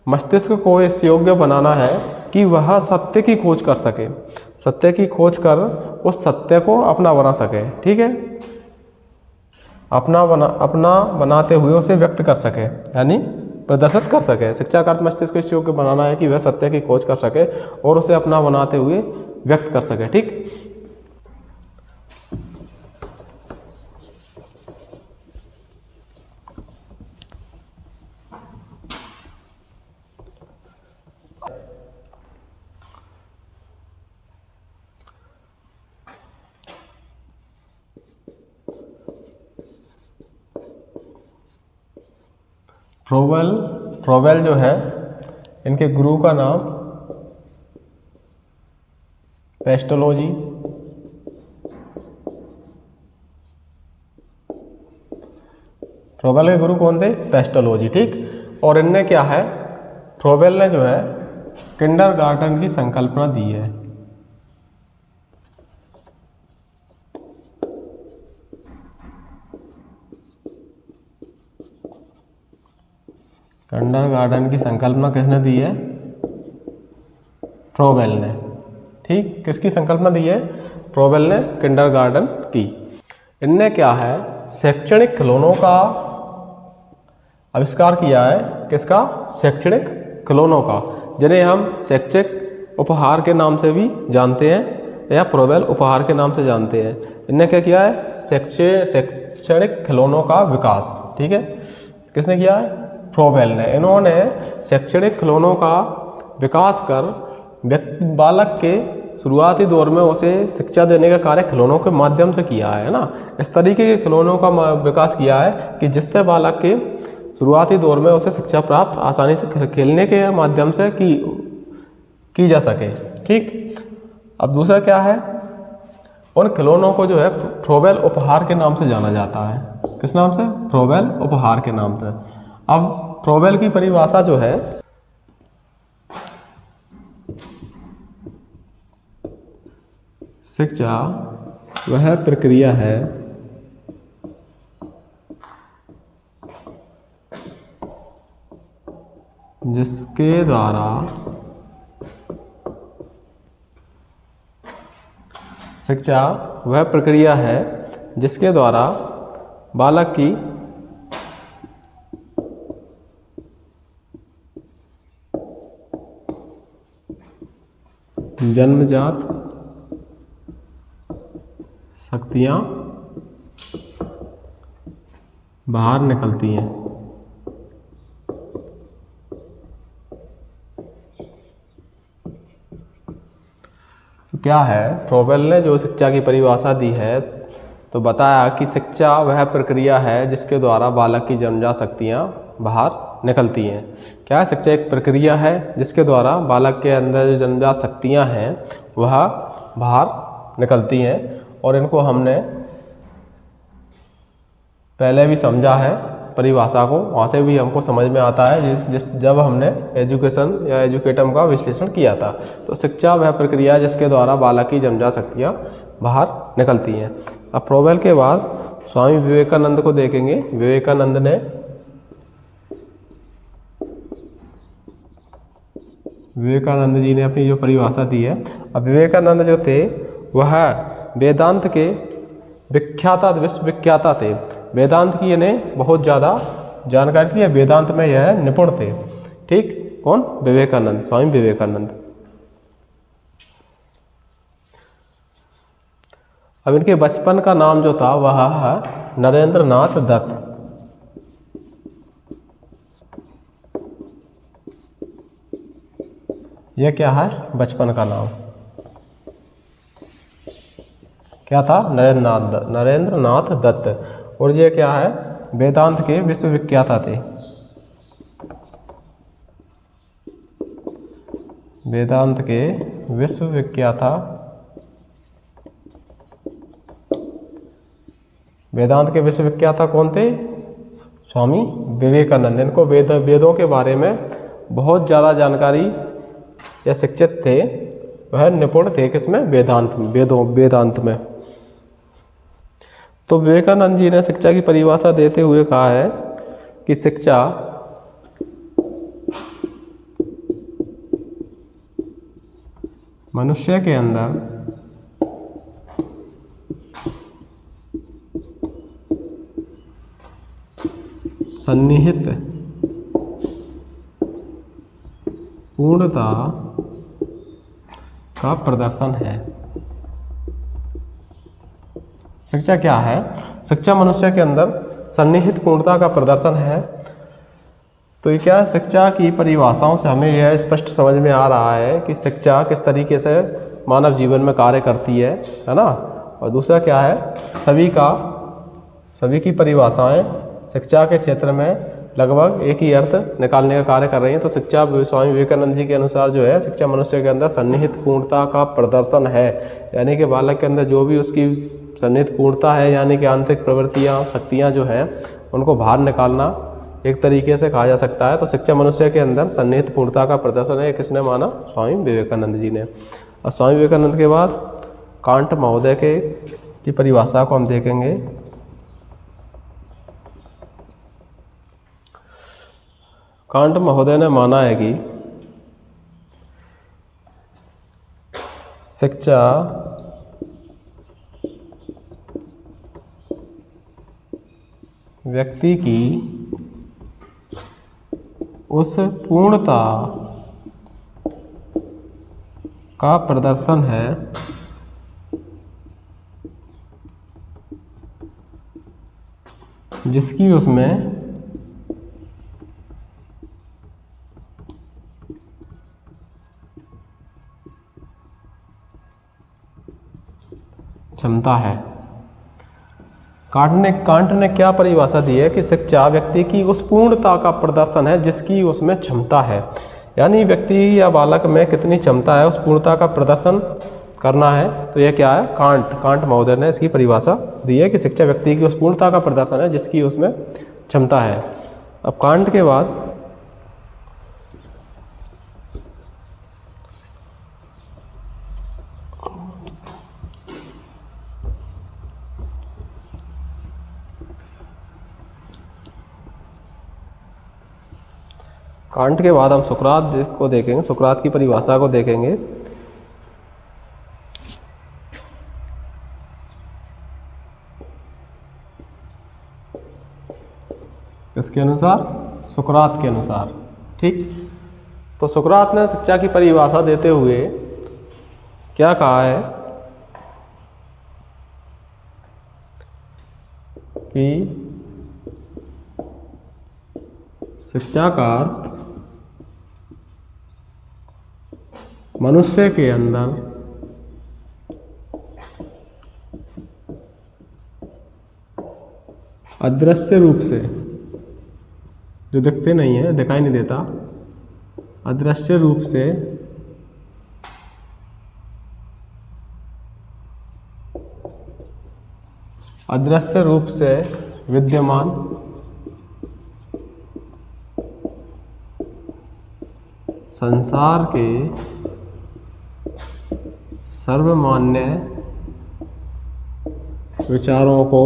मस्तिष्क को इस योग्य बनाना है कि वह सत्य की खोज कर सके, सत्य की खोज कर उस सत्य को अपना बना सके। ठीक है, अपना बनाते हुए उसे व्यक्त कर सके, यानी प्रदर्शित कर सके। शिक्षा का अर्थ मस्तिष्क को इस योग्य बनाना है कि वह सत्य की खोज कर सके और उसे अपना बनाते हुए व्यक्त कर सके। ठीक, फ्रोवेल जो है, इनके गुरु का नाम पेस्टोलॉजी। फ्रोवेल के गुरु कौन थे? पेस्टोलॉजी। ठीक, और इनने क्या है, फ्रोवेल ने जो है किंडरगार्टन की संकल्पना दी है। किंडरगार्टन की संकल्पना किसने दी है? फ्रोवेल ने। ठीक, किसकी संकल्पना दी है? फ्रोवेल ने किंडरगार्टन की। इनने क्या है, शैक्षणिक खिलौनों का आविष्कार किया है। किसका? शैक्षणिक खिलौनों का, जिन्हें हम शैक्षिक उपहार के नाम से भी जानते हैं या फ्रोवेल उपहार के नाम से जानते हैं। इनने क्या किया है? शैक्षणिक खिलौनों का विकास। ठीक है, किसने किया है? फ्रोवेल ने। इन्होंने शैक्षणिक खिलौनों का विकास कर बालक के शुरुआती दौर में उसे शिक्षा देने का कार्य खिलौनों के माध्यम से किया है ना। इस तरीके के खिलौनों का विकास किया है कि जिससे बालक के शुरुआती दौर में उसे शिक्षा प्राप्त आसानी से खेलने के माध्यम से की जा सके। ठीक, अब दूसरा क्या है, उन खिलौनों को जो है फ्रोबेल उपहार के नाम से जाना जाता है। किस नाम से? फ्रोबेल उपहार के नाम से। अब फ्रोबेल की परिभाषा जो है, शिक्षा वह प्रक्रिया है जिसके द्वारा शिक्षा वह प्रक्रिया है जिसके द्वारा बालक की जन्मजात शक्तियाँ बाहर निकलती हैं। क्या है, फ्रोबेल ने जो शिक्षा की परिभाषा दी है तो बताया कि शिक्षा वह प्रक्रिया है जिसके द्वारा बालक की जन्मजात शक्तियाँ बाहर निकलती हैं। क्या है? शिक्षा एक प्रक्रिया है जिसके द्वारा बालक के अंदर जो जन्मजात शक्तियाँ हैं वह बाहर निकलती हैं। और इनको हमने पहले भी समझा है परिभाषा को, वहाँ से भी हमको समझ में आता है जब हमने एजुकेशन या एजुकेटम का विश्लेषण किया था। तो शिक्षा वह प्रक्रिया जिसके द्वारा बालक की जन्मजात शक्तियाँ बाहर निकलती हैं। अब फ्रोबेल के बाद स्वामी विवेकानंद को देखेंगे। विवेकानंद जी ने अपनी जो परिभाषा दी है। अब विवेकानंद जो थे वह वेदांत के विश्वविख्याता थे। वेदांत की इन्हें बहुत ज़्यादा जानकारी थी, वेदांत में यह निपुण थे। ठीक, कौन? विवेकानंद, स्वामी विवेकानंद। अब इनके बचपन का नाम जो था वह है नरेंद्र नाथ दत्त। यह क्या है? बचपन का नाम क्या था? नरेंद्र नाथ दत्त। और ये क्या है? वेदांत के विश्वविख्याता थे। वेदांत के विश्वविख्याता, वेदांत के विश्वविख्याता कौन थे? स्वामी विवेकानंद। इनको वेदों के बारे में बहुत ज़्यादा जानकारी या शिक्षित थे, वह निपुण थे किसमें? वेदांत में। तो विवेकानंद जी ने शिक्षा की परिभाषा देते हुए कहा है कि शिक्षा मनुष्य के अंदर सन्निहित पूर्णता का प्रदर्शन है। शिक्षा क्या है? शिक्षा मनुष्य के अंदर सन्निहित पूर्णता का प्रदर्शन है। तो ये क्या? शिक्षा की परिभाषाओं से हमें यह स्पष्ट समझ में आ रहा है कि शिक्षा किस तरीके से मानव जीवन में कार्य करती है ना। और दूसरा क्या है? सभी की परिभाषाएं शिक्षा के क्षेत्र में लगभग एक ही अर्थ निकालने का कार्य कर रही हैं। तो शिक्षा स्वामी विवेकानंद जी के अनुसार जो है, शिक्षा मनुष्य के अंदर सन्निहित पूर्णता का प्रदर्शन है। यानी कि बालक के अंदर जो भी उसकी सन्निहित पूर्णता है, यानी कि आंतरिक प्रवृत्तियाँ, शक्तियाँ जो हैं, उनको बाहर निकालना एक तरीके से कहा जा सकता है। तो शिक्षा मनुष्य के अंदर सन्निहित पूर्णता का प्रदर्शन है। किसने माना? स्वामी विवेकानंद जी ने। और स्वामी विवेकानंद के बाद कांट महोदय की परिभाषा को हम देखेंगे। कांट महोदय ने माना है कि शिक्षा व्यक्ति की उस पूर्णता का प्रदर्शन है जिसकी उसमें क्षमता है। कांट ने क्या परिभाषा दी है कि शिक्षा व्यक्ति की उस पूर्णता का प्रदर्शन है जिसकी उसमें क्षमता है। यानी व्यक्ति या बालक में कितनी क्षमता है उस पूर्णता का प्रदर्शन करना है। तो यह क्या है, कांट महोदय ने इसकी परिभाषा दी है कि शिक्षा व्यक्ति की उस पूर्णता का प्रदर्शन है जिसकी उसमें क्षमता है। अब कांट के बाद हम सुकरात को देखेंगे, सुकरात की परिभाषा को देखेंगे। इसके अनुसार, सुकरात के अनुसार, ठीक। तो सुकरात ने शिक्षा की परिभाषा देते हुए क्या कहा है कि शिक्षा का अर्थ मनुष्य के अंदर अदृश्य रूप से, जो दिखते नहीं है, दिखाई नहीं देता, अदृश्य रूप से विद्यमान संसार के सर्वमान्य विचारों को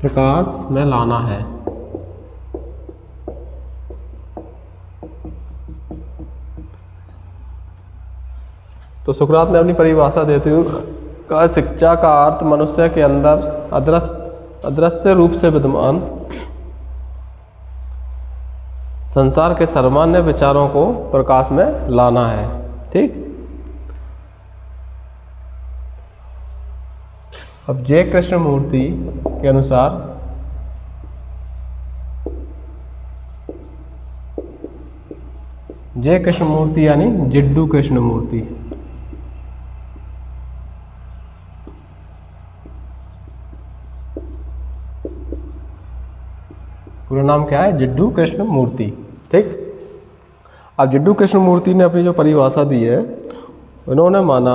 प्रकाश में लाना है। तो सुकरात ने अपनी परिभाषा देते हुए कहा शिक्षा का अर्थ मनुष्य के अंदर अदृश्य रूप से विद्यमान संसार के सर्वमान्य विचारों को प्रकाश में लाना है, ठीक। अब जे कृष्णमूर्ति के अनुसार जे कृष्णमूर्ति यानी जिड्डू कृष्णमूर्ति, पूरा नाम क्या है, जिड्डू कृष्णमूर्ति, ठीक। अब जिड्डू कृष्णमूर्ति ने अपनी जो परिभाषा दी है, उन्होंने माना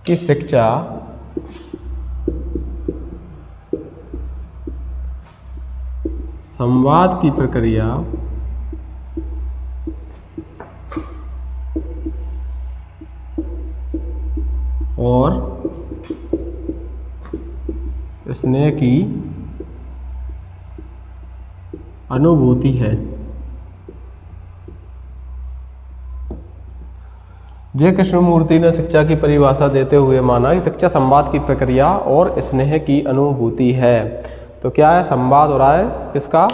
कि शिक्षा संवाद की प्रक्रिया और स्नेह की अनुभूति है। जे कृष्णमूर्ति ने शिक्षा की परिभाषा देते हुए माना कि शिक्षा संवाद की प्रक्रिया और स्नेह की अनुभूति है। तो क्या है, संवाद हो रहा है किसका,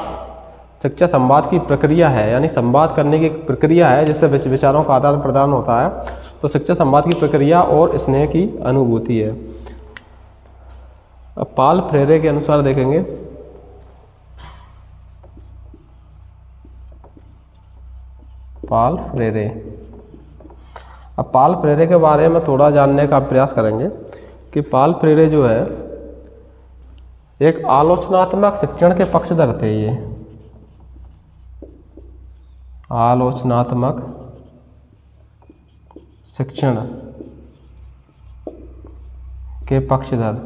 शिक्षा संवाद की प्रक्रिया है, यानी संवाद करने की प्रक्रिया है जिससे विचारों का आदान प्रदान होता है। तो शिक्षा संवाद की प्रक्रिया और स्नेह की अनुभूति है। अब पाल फ्रेरे के अनुसार देखेंगे, पाल फ्रेरे। अब पाल फ्रेरे के बारे में थोड़ा जानने का प्रयास करेंगे कि पाल फ्रेरे जो है एक आलोचनात्मक शिक्षण के पक्षधर थे। ये आलोचनात्मक शिक्षण के पक्षधर।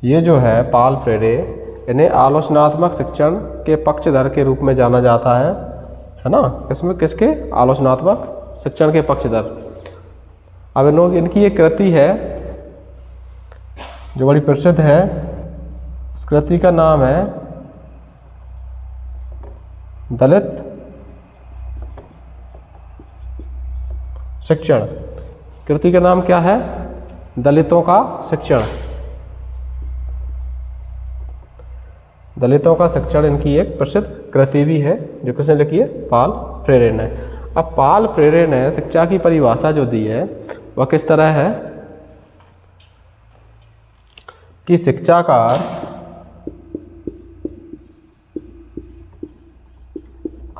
ये जो है पाल फ्रेरे, इन्हें आलोचनात्मक शिक्षण के पक्षधर के रूप में जाना जाता है ना। इसमें किसके, आलोचनात्मक शिक्षण के पक्षधर। अब इनकी एक कृति है जो बड़ी प्रसिद्ध है, उस कृति का नाम है दलित शिक्षण। कृति का नाम क्या है, दलितों का शिक्षण। दलितों का शिक्षण इनकी एक प्रसिद्ध कृति भी है, जो किसने लिखी है, पाल फ्रेरे ने। अब पाल फ्रेरे ने शिक्षा की परिभाषा जो दी है वह किस तरह है कि शिक्षा का अर्थ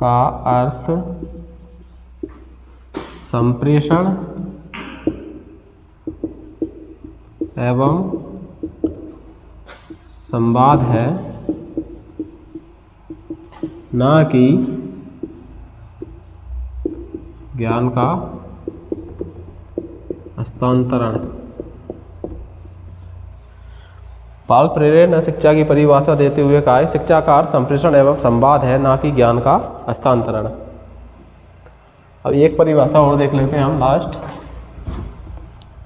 का अर्थ संप्रेषण एवं संवाद है, न कि ज्ञान का हस्तांतरण। पाल प्रेरे ने शिक्षा की परिभाषा देते हुए कहा है, शिक्षा का अर्थ संप्रेषण एवं संवाद है, न कि ज्ञान का हस्तांतरण। अब एक परिभाषा और देख लेते हैं हम लास्ट,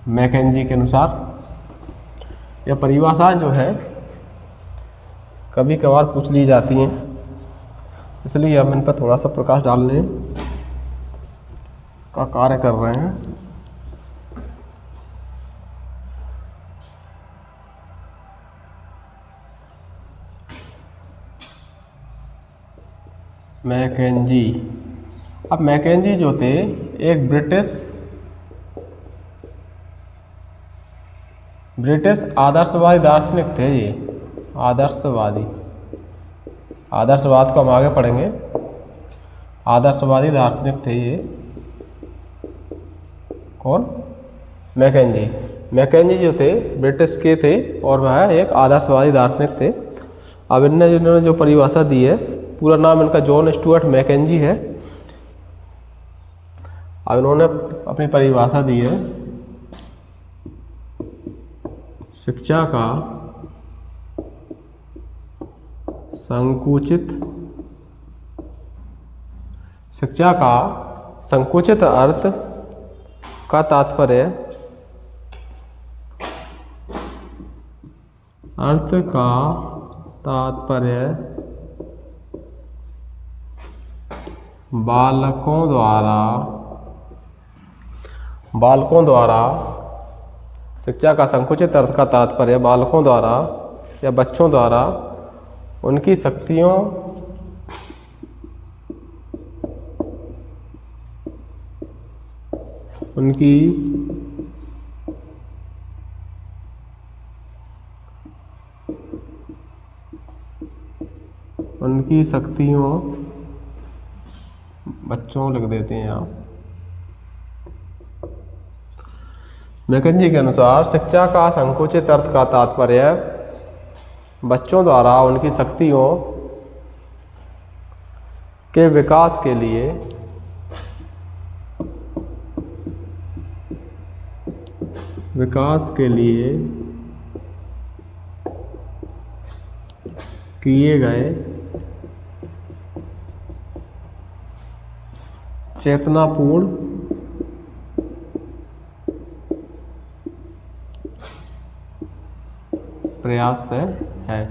मैकेंजी के अनुसार। यह परिभाषा जो है कभी कभार पूछ ली जाती हैं, इसलिए हम इन पर थोड़ा सा प्रकाश डालने का कार्य कर रहे हैं। मैकेंजी, अब मैकेंजी जो थे एक ब्रिटिश आदर्शवादी दार्शनिक थे। ये आदर्शवाद को हम आगे पढ़ेंगे। आदर्शवादी दार्शनिक थे ये। कौन? मैकेंजी जो थे ब्रिटिश के थे और वह एक आदर्शवादी दार्शनिक थे। अब इन्होंने जो परिभाषा दी है, पूरा नाम इनका जॉन स्टुअर्ट मैकेंजी है। अब इन्होंने अपनी परिभाषा दी है, शिक्षा का संकुचित अर्थ का तात्पर्य बालकों द्वारा शिक्षा का संकुचित अर्थ का तात्पर्य बालकों द्वारा या बच्चों द्वारा उनकी शक्तियों उनकी शक्तियों बच्चों लिख देते हैं आप। मैकेंजी के अनुसार शिक्षा का संकुचित अर्थ का तात्पर्य बच्चों द्वारा उनकी शक्तियों के विकास के लिए किए गए चेतनापूर्ण प्रयास से है।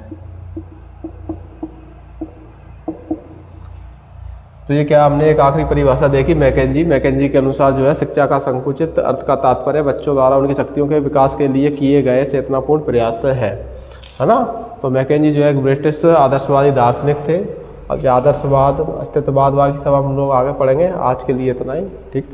तो ये क्या हमने एक आखिरी परिभाषा देखी मैकेंजी के अनुसार जो है शिक्षा का संकुचित अर्थ का तात्पर्य बच्चों द्वारा उनकी शक्तियों के विकास के लिए किए गए चेतनापूर्ण प्रयास से है ना। तो मैकेंजी जो है एक ब्रिटिश आदर्शवादी दार्शनिक थे। अब जो आदर्शवाद अस्तित्ववाद की सब हम लोग आगे पढ़ेंगे। आज के लिए इतना ही, ठीक।